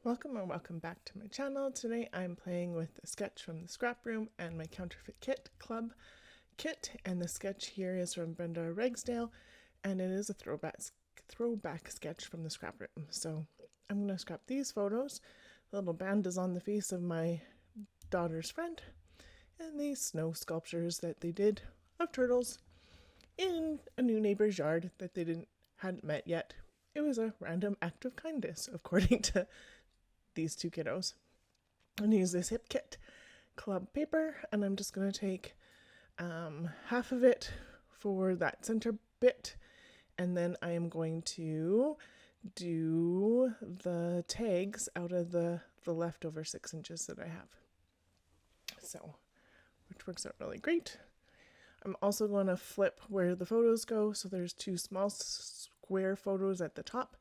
Welcome or welcome back to my channel. Today I'm playing with a sketch from the scrap room and my counterfeit kit club kit, and the sketch here is from Brenda Ragsdale and it is a throwback sketch from the scrap room. So I'm going to scrap these photos. The little band is on the face of my daughter's friend, and these snow sculptures that they did of turtles in a new neighbor's yard that they hadn't met yet. It was a random act of kindness, according to these two kiddos. I'm gonna use this Hip Kit club paper, and I'm just gonna take half of it for that center bit, and then I am going to do the tags out of the leftover 6 inches that I have. So, which works out really great. I'm also going to flip where the photos go, so there's 2 small square photos at the top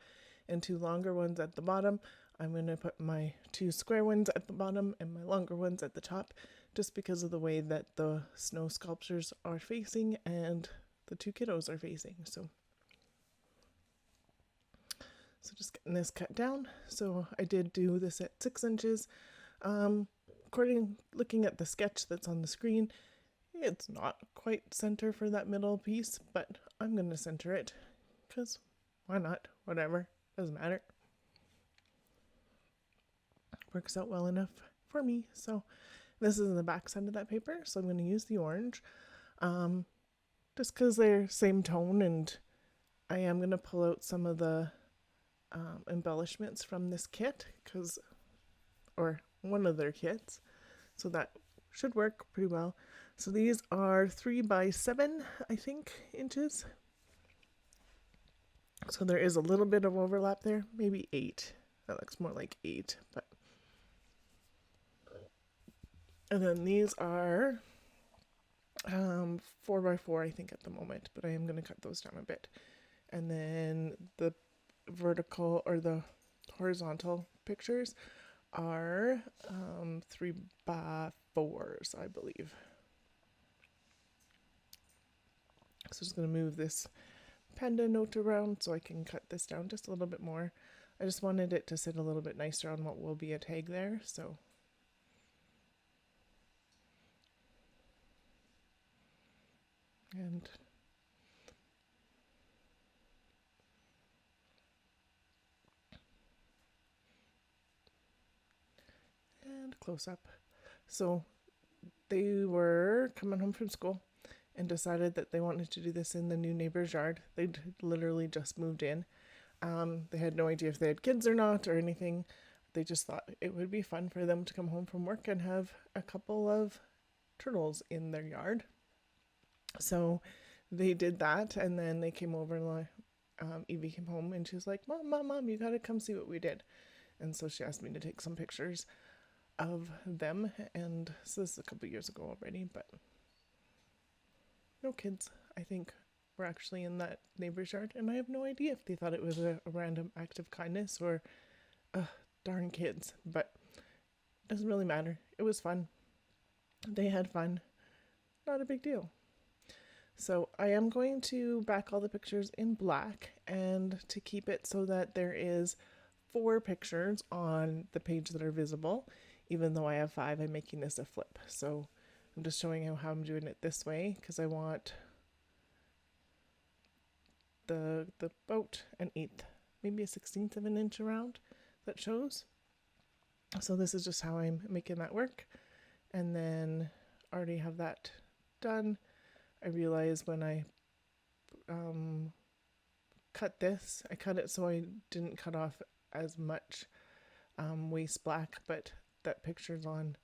and 2 longer ones at the bottom. I'm going to put my 2 square ones at the bottom and my longer ones at the top, just because of the way that the snow sculptures are facing and the 2 kiddos are facing. So just getting this cut down. So I did do this at 6 inches. Looking at the sketch that's on the screen, it's not quite center for that middle piece, but I'm going to center it because why not? Whatever, doesn't matter. Works out well enough for me. So this is the back side of that paper, so I'm going to use the orange just because they're same tone, and I am going to pull out some of the embellishments from this kit, or one of their kits, so that should work pretty well. So these are 3 by 7, I think, inches. So there is a little bit of overlap there, maybe 8. That looks more like 8, but. And then these are 4 by 4, I think, at the moment, but I am going to cut those down a bit. And then the vertical or the horizontal pictures are 3 by 4s, I believe. So just going to move this panda note around so I can cut this down just a little bit more. I just wanted it to sit a little bit nicer on what will be a tag there, so. And close up. So they were coming home from school and decided that they wanted to do this in the new neighbor's yard. They'd literally just moved in. They had no idea if they had kids or not or anything. They just thought it would be fun for them to come home from work and have a couple of turtles in their yard. So they did that, and then they came over and Evie came home and she was like, Mom, you gotta come see what we did. And so she asked me to take some pictures of them, and so this is a couple years ago already, but no kids, I think, were actually in that neighbor's yard, and I have no idea if they thought it was a random act of kindness or darn kids, but it doesn't really matter. It was fun. They had fun. Not a big deal. So I am going to back all the pictures in black, and to keep it so that there is 4 pictures on the page that are visible. Even though I have 5, I'm making this a flip. So I'm just showing you how I'm doing it this way, because I want the about an 1/8, maybe a 1/16 of an inch around that shows. So this is just how I'm making that work. And then already have that done. I realized when I cut this, I cut it so I didn't cut off as much waste black, but that picture's on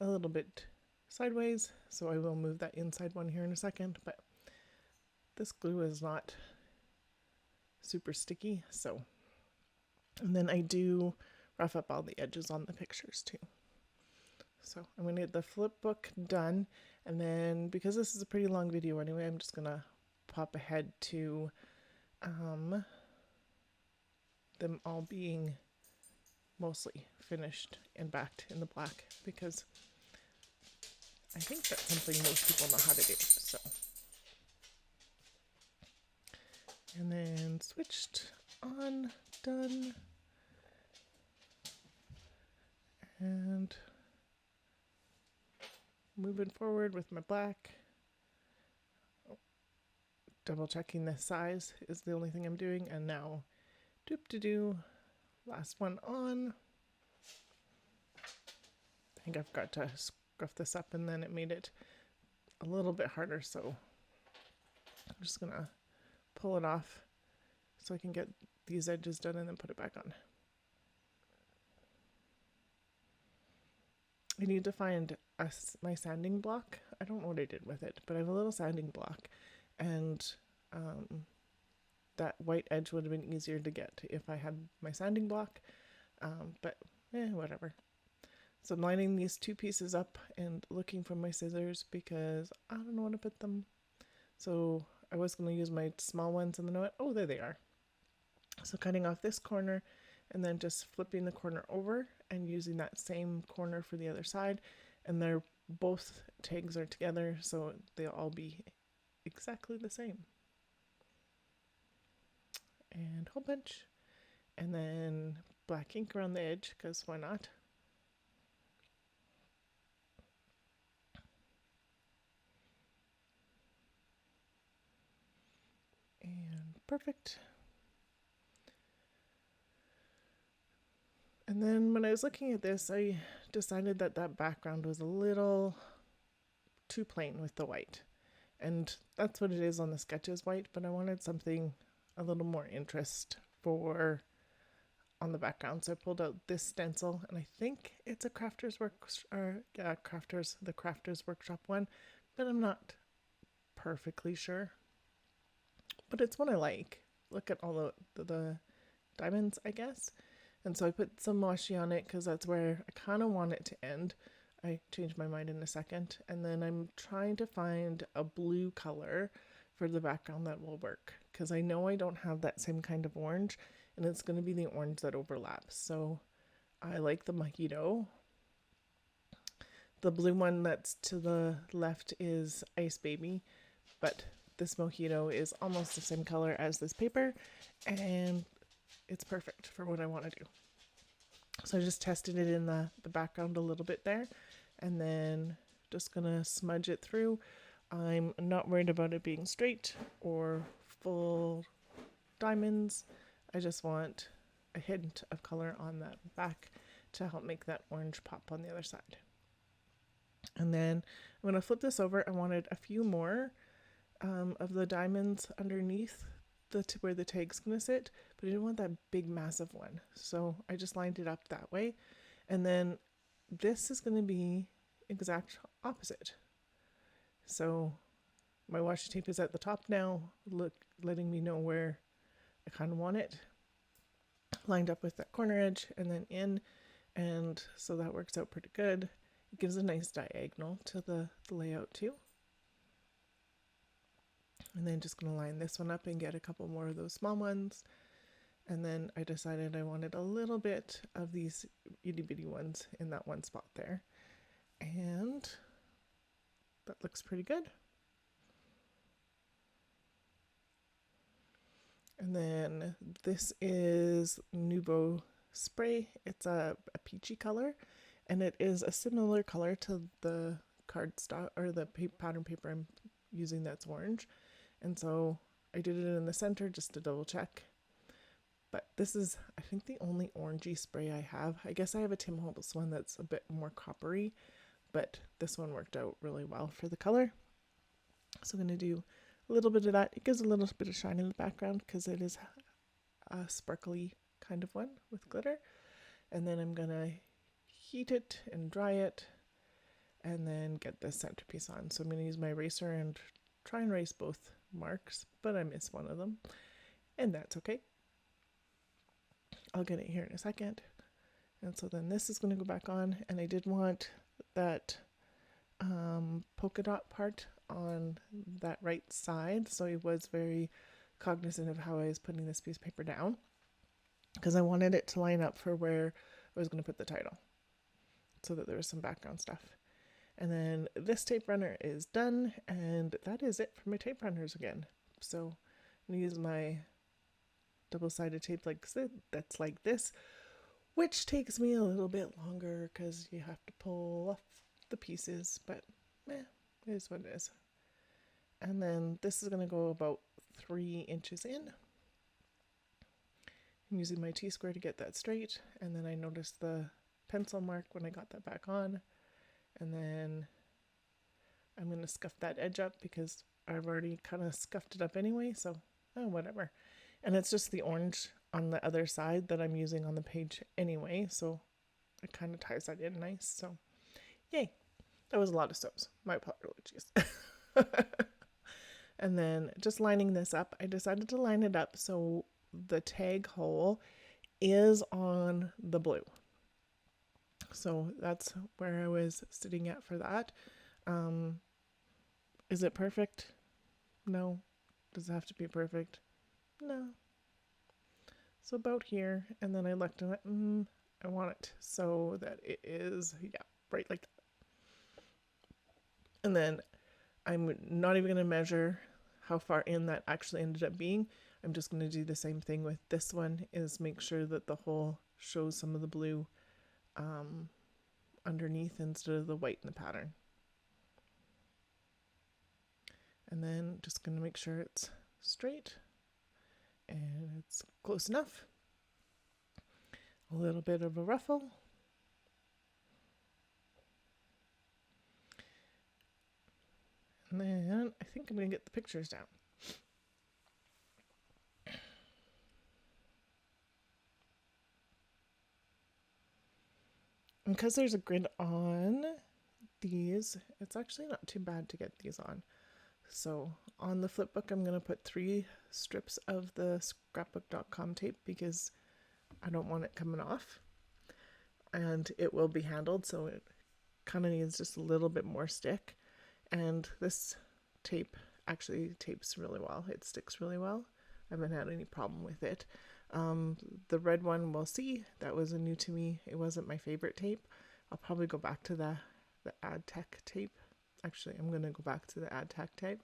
a little bit sideways, so I will move that inside one here in a second. But this glue is not super sticky, so. And then I do rough up all the edges on the pictures too. So I'm going to get the flip book done, and then because this is a pretty long video anyway, I'm just going to pop ahead to them all being mostly finished and backed in the black, because I think that's something most people know how to do. So, and then switched on, done. And moving forward with my black. Double checking the size is the only thing I'm doing. And now, doop-de-doo, last one on. I think I've got to scruff this up, and then it made it a little bit harder, so I'm just gonna pull it off so I can get these edges done and then put it back on. I need to find my sanding block. I don't know what I did with it, but I have a little sanding block, and that white edge would have been easier to get if I had my sanding block, but whatever. So I'm lining these two pieces up and looking for my scissors because I don't know where to put them. So I was going to use my small ones, and then I went, oh, there they are. So cutting off this corner and then just flipping the corner over and using that same corner for the other side. And they're both tags are together, so they'll all be exactly the same. And hole punch. And then black ink around the edge, because why not? And perfect. And then when I was looking at this, I decided that that background was a little too plain with the white. And that's what it is on the sketches, white, but I wanted something a little more interest for on the background. So I pulled out this stencil, and I think it's a the Crafters Workshop one, but I'm not perfectly sure. But it's one I like. Look at all the diamonds, I guess. And so I put some washi on it because that's where I kind of want it to end. I changed my mind in a second. And then I'm trying to find a blue color for the background that will work, because I know I don't have that same kind of orange, and it's going to be the orange that overlaps. So I like the mojito. The blue one that's to the left is Ice Baby, but this mojito is almost the same color as this paper, and it's perfect for what I want to do. So I just tested it in the background a little bit there, and then just gonna smudge it through. I'm not worried about it being straight or full diamonds. I just want a hint of color on that back to help make that orange pop on the other side. And then I'm going to flip this over. I wanted a few more of the diamonds underneath where the tag's going to sit, but I didn't want that big massive one. So I just lined it up that way. And then this is going to be exact opposite. So my washi tape is at the top now, letting me know where I kind of want it. Lined up with that corner edge and then in, and so that works out pretty good. It gives a nice diagonal to the layout too. And then just going to line this one up and get a couple more of those small ones. And then I decided I wanted a little bit of these itty bitty ones in that one spot there. And that looks pretty good. And then this is Nouveau Spray. It's a peachy color, and it is a similar color to the cardstock or the pattern paper I'm using that's orange. And so I did it in the center just to double check. But this is, I think, the only orangey spray I have. I guess I have a Tim Holtz one that's a bit more coppery, but this one worked out really well for the color. So I'm going to do a little bit of that. It gives a little bit of shine in the background because it is a sparkly kind of one with glitter. And then I'm going to heat it and dry it and then get the centerpiece on. So I'm going to use my eraser and try and erase both marks, but I missed one of them, and that's okay. I'll get it here in a second. And so then this is going to go back on, and I did want that polka dot part on that right side, so I was very cognizant of how I was putting this piece of paper down because I wanted it to line up for where I was going to put the title so that there was some background stuff. And then this tape runner is done, and that is it for my tape runners again. So I'm going to use my double-sided tape that's like this which takes me a little bit longer because you have to pull off the pieces, but it is what it is. And then this is going to go about 3 inches in. I'm using my T-square to get that straight, and then I noticed the pencil mark when I got that back on, and then I'm going to scuff that edge up because I've already kind of scuffed it up anyway, so whatever. And it's just the orange on the other side that I'm using on the page anyway, so it kind of ties that in nice. So yay, that was a lot of sews, my apologies. And then just lining this up, I decided to line it up so the tag hole is on the blue. So that's where I was sitting at for that. Is it perfect? No. Does it have to be perfect? No. So about here, and then I looked and went, I want it so that it is, right like that. And then I'm not even going to measure how far in that actually ended up being. I'm just going to do the same thing with this one, is make sure that the hole shows some of the blue underneath instead of the white in the pattern. And then just going to make sure it's straight and it's close enough. A little bit of a ruffle. And then I think I'm going to get the pictures down. And because there's a grid on these, it's actually not too bad to get these on. So on the flip book, I'm going to put 3 strips of the scrapbook.com tape because I don't want it coming off. And it will be handled, so it kind of needs just a little bit more stick. And this tape actually tapes really well. It sticks really well. I haven't had any problem with it. The red one, we'll see. That was new to me. It wasn't my favorite tape. I'll probably go back to the AdTech tape. Actually, I'm going to go back to the AdTech tape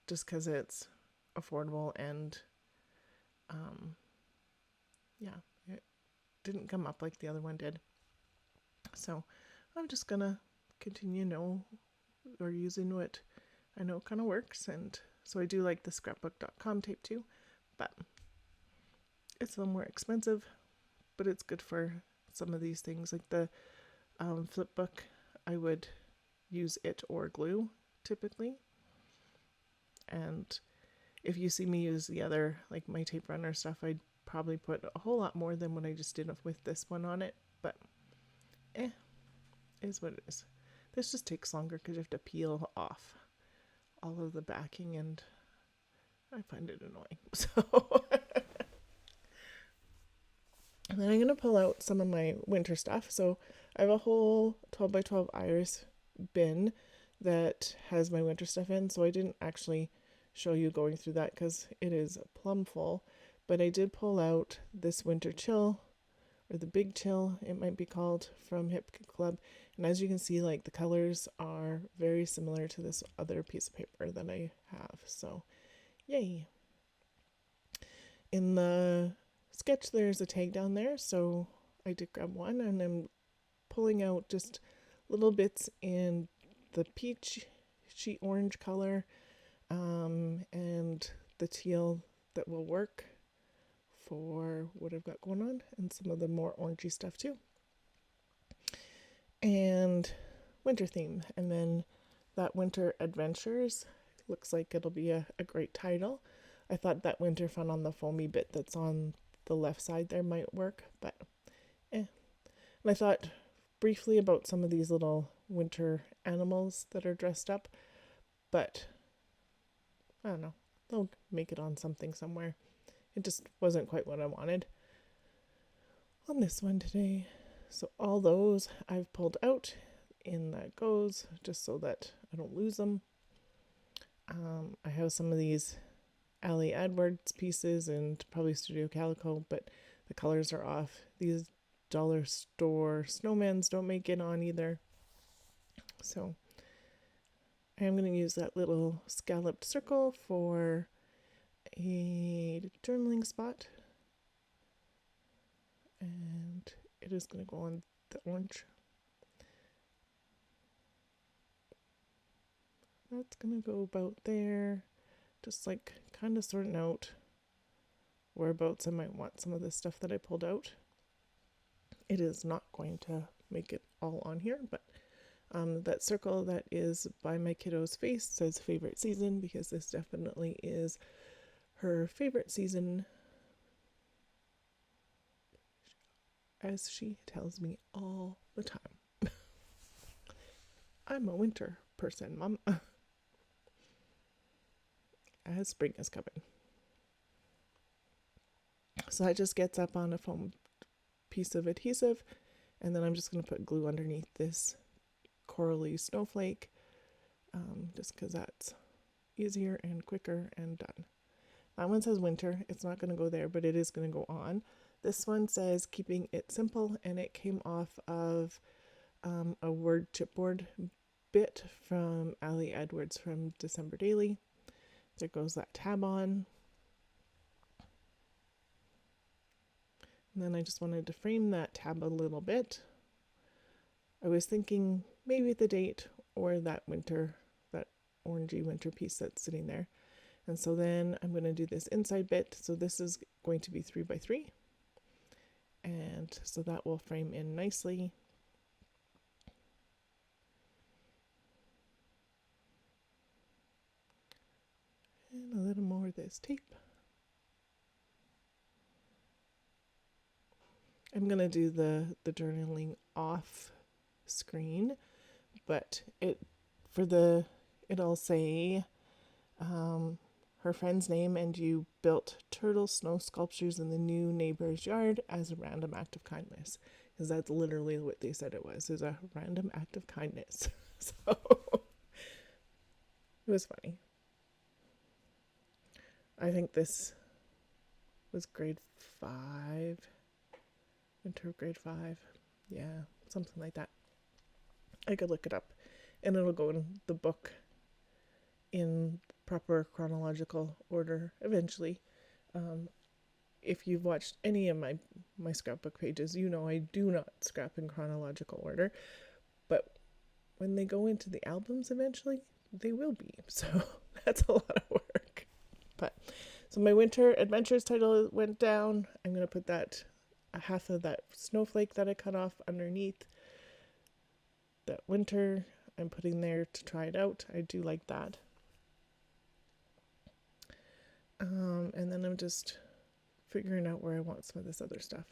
just because it's affordable and it didn't come up like the other one did. So I'm just going to continue using what I know kind of works. And so I do like the scrapbook.com tape too, but it's a little more expensive, but it's good for some of these things. Like the flip book, I would use it or glue typically. And if you see me use the other, like my tape runner stuff, I'd probably put a whole lot more than what I just did with this one on it, but is what it is. This just takes longer because you have to peel off all of the backing, and I find it annoying. So and then I'm going to pull out some of my winter stuff. So I have a whole 12 by 12 iris bin that has my winter stuff in. So I didn't actually show you going through that because it is plumb full. But I did pull out this winter chill, or the big chill it might be called, from Hip Club. And as you can see, like the colors are very similar to this other piece of paper that I have. So yay. In the sketch there's a tag down there, so I did grab one, and I'm pulling out just little bits in the peachy orange color and the teal that will work for what I've got going on, and some of the more orangey stuff too, and winter theme. And then that Winter Adventures looks like it'll be a great title. I thought that winter fun on the foamy bit that's on the left side there might work, but And I thought briefly about some of these little winter animals that are dressed up, but I don't know, they'll make it on something somewhere. It just wasn't quite what I wanted on this one today. So all those I've pulled out, in that goes, just so that I don't lose them. I have some of these Ali Edwards pieces and probably Studio Calico, but the colors are off. These dollar store snowmans don't make it on either. So I am going to use that little scalloped circle for a journaling spot. and it is going to go on the orange. That's going to go about there, just like kind of sorting out whereabouts I might want some of the stuff that I pulled out. It is not going to make it all on here, but that circle that is by my kiddo's face says favorite season, because this definitely is her favorite season, as she tells me all the time. I'm a winter person, Mom. As spring is coming. So that just gets up on a foam piece of adhesive, and then I'm just going to put glue underneath this corally snowflake, just because that's easier and quicker and done. That one says winter. It's not going to go there, but it is going to go on. This one says keeping it simple, and it came off of a word chipboard bit from Ali Edwards from December Daily. There goes that tab on. And then I just wanted to frame that tab a little bit. I was thinking maybe the date or that winter, that orangey winter piece that's sitting there. And so then I'm going to do this inside bit. So this is going to be 3x3. And so that will frame in nicely. And a little more of this tape. I'm going to do the journaling off screen, but it'll say her friend's name, and you built turtle snow sculptures in the new neighbor's yard as a random act of kindness, because that's literally what they said it was a random act of kindness. So it was funny. I think this was grade 5, winter of grade 5, yeah, something like that. I could look it up, and it'll go in the book in proper chronological order eventually. If you've watched any of my scrapbook pages, you know I do not scrap in chronological order, but when they go into the albums eventually, they will be. So that's a lot of work. But so my winter adventures title went down. I'm going to put that half of that snowflake that I cut off underneath that winter. I'm putting there to try it out. I do like that. And then I'm just figuring out where I want some of this other stuff.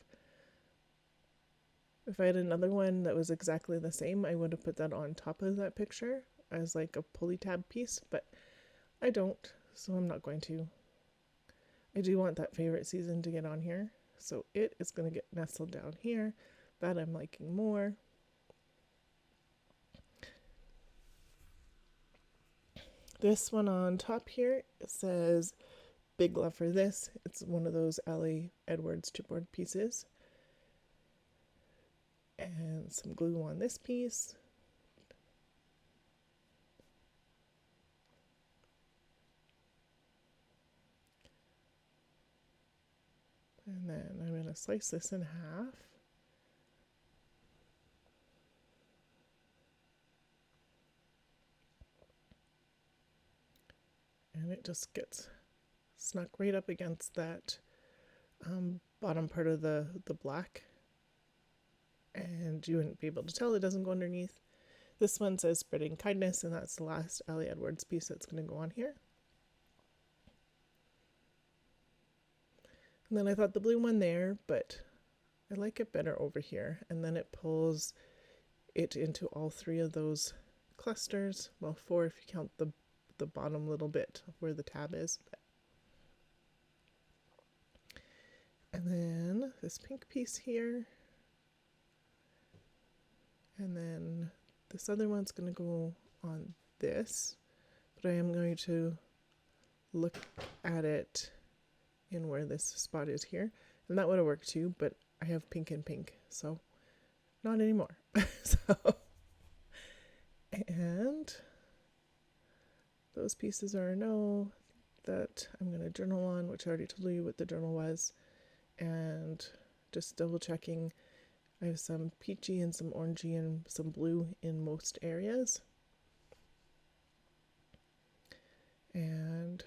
If I had another one that was exactly the same, I would have put that on top of that picture as like a pulley tab piece, but I don't, so I'm not going to. I do want that favorite season to get on here, so it is going to get nestled down here. That I'm liking more. This one on top here says big love for this. It's one of those Ali Edwards chipboard pieces. And some glue on this piece. And then I'm going to slice this in half. And it just gets snuck right up against that bottom part of the black. And you wouldn't be able to tell, it doesn't go underneath. This one says spreading kindness, and that's the last Ali Edwards piece that's going to go on here. And then I thought the blue one there, but I like it better over here. And then it pulls it into all 3 of those clusters. Well, 4 if you count the bottom little bit where the tab is. And then this pink piece here. And then this other one's going to go on this. But I am going to look at it in where this spot is here. And that would have worked too, but I have pink and pink, so not anymore. And those pieces are a no. That I'm going to journal on, which I already told you what the journal was. And just double checking. I have some peachy and some orangey and some blue in most areas. And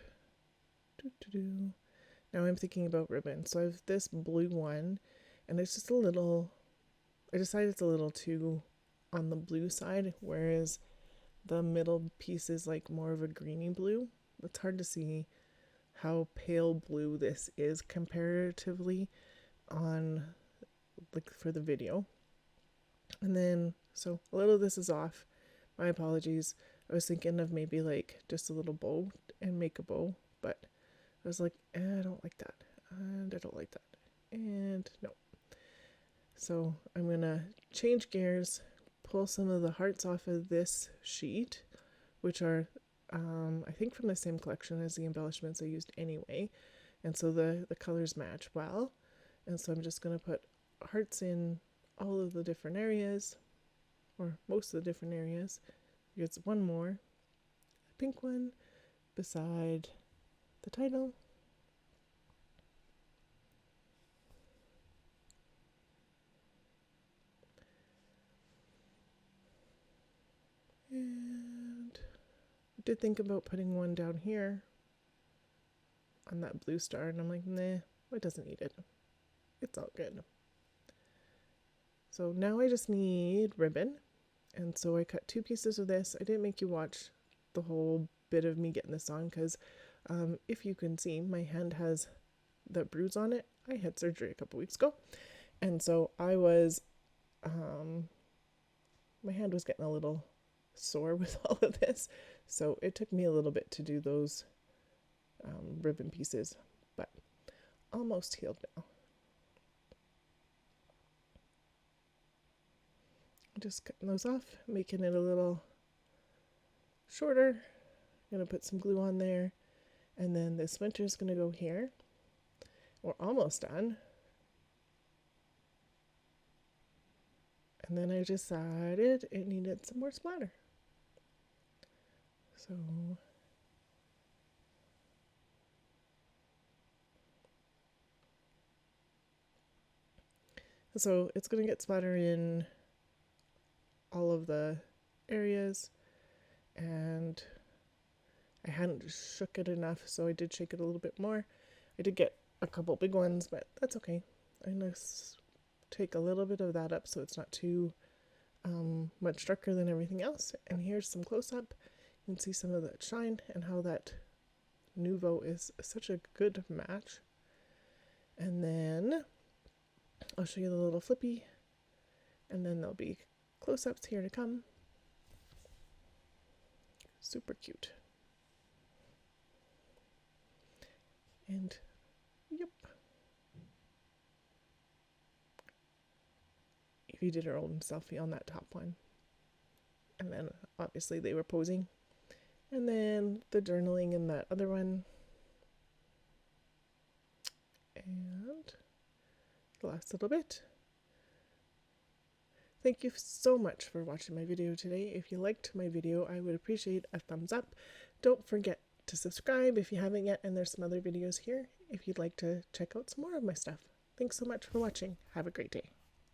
now I'm thinking about ribbon. So I have this blue one, and it's just a little, I decided it's a little too on the blue side, whereas the middle piece is like more of a greeny blue. It's hard to see how pale blue this is comparatively on, like, for the video. And then, so a little of this is off. My apologies. I was thinking of maybe like just a little bow and make a bow, but I was like, I don't like that, and I don't like that, and no. So I'm gonna change gears, pull some of the hearts off of this sheet, which are I think from the same collection as the embellishments I used anyway, and so the colors match well. And so I'm just going to put hearts in all of the different areas, or most of the different areas. There's one more, a pink one, beside the title. And I did think about putting one down here on that blue star, and I'm like, nah, it doesn't need it. It's all good. So now I just need ribbon. And so I cut 2 pieces of this. I didn't make you watch the whole bit of me getting this on because if you can see, my hand has that bruise on it. I had surgery a couple weeks ago. And so I was, my hand was getting a little sore with all of this. So it took me a little bit to do those ribbon pieces, but almost healed now. Just cutting those off, making it a little shorter. I'm going to put some glue on there, and then the splinter is going to go here. We're almost done. And then I decided it needed some more splatter. So it's going to get splatter in all of the areas, and I hadn't shook it enough, so I did shake it a little bit more. I did get a couple big ones, but that's okay. I'm going to take a little bit of that up so it's not too much darker than everything else. And here's some close-up. You can see some of that shine and how that Nouveau is such a good match. And then I'll show you the little flippy, and then there'll be close-ups here to come. Super cute. And yep. Evie did her own selfie on that top one. And then obviously they were posing. And then the journaling in that other one. And the last little bit. Thank you so much for watching my video today. If you liked my video, I would appreciate a thumbs up. Don't forget to subscribe if you haven't yet, and there's some other videos here if you'd like to check out some more of my stuff. Thanks so much for watching. Have a great day.